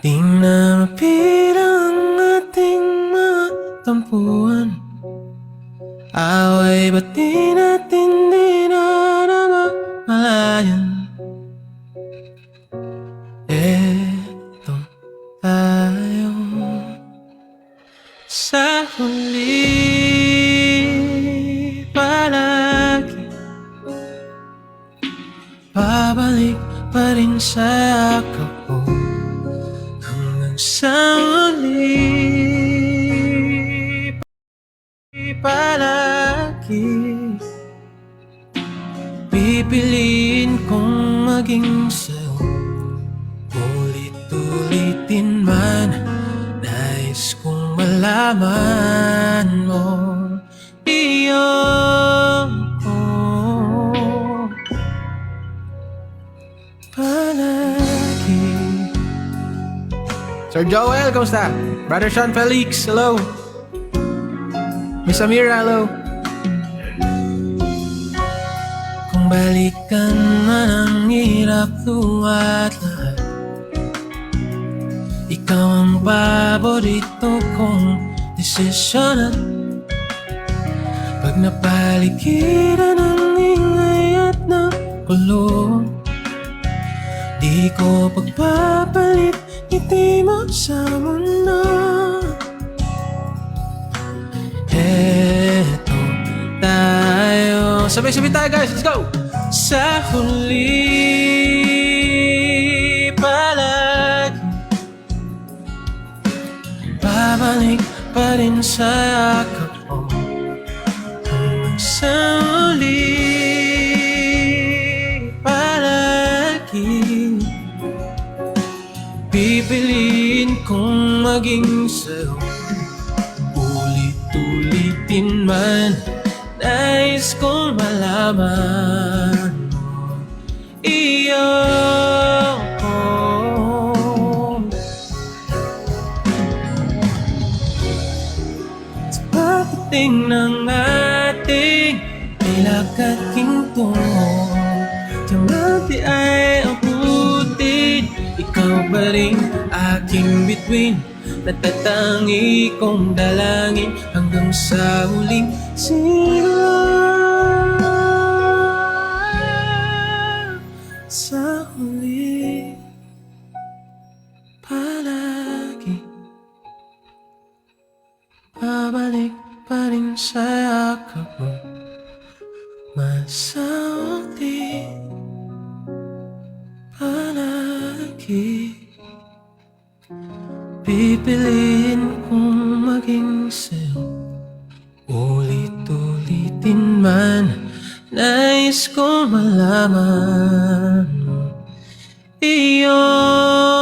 Di na mapilang ating mga tampuhan. Away ba't di natin di na namamalayan? Eto tayo sa huli palagi. Babalik pa rin sa yakap mo hanggang sa huli palagi. Pipiliin kong maging sa'yo, ulit-ulitin man. Nais kong malaman mo iyon ko palagi. Sir Joel, kamusta? Brother Sean Felix, hello. Miss Amira, hello. Kung balikan man ang hirap at lahat, ikaw ang paborito kong desisyonan. Pag napaligiran ng ingay at ng kulong, di ko pagpapalit ngiti mo sa mundo. Eto tayo, sabay-sabay tayo guys, let's go! Sa huli palagi, babalik pa rin sa yakap mo hanggang sa huli palagi. Pipiliin kong maging sa'yo, ulit-ulitin man. Nais kong malaman mo iyon ko. Sa pagdating ng ating nilakad kintungo, diamante ay abutin. Ikaw pa rin aking bituin, natatangi kong dalangin hanggang sa huling simula. Sa huli palagi, babalik pa rin sa yakap mo masaunti palagi. Pipiliin kong maging sa'yo, ulit-ulitin man. Nais kong malaman mo iyon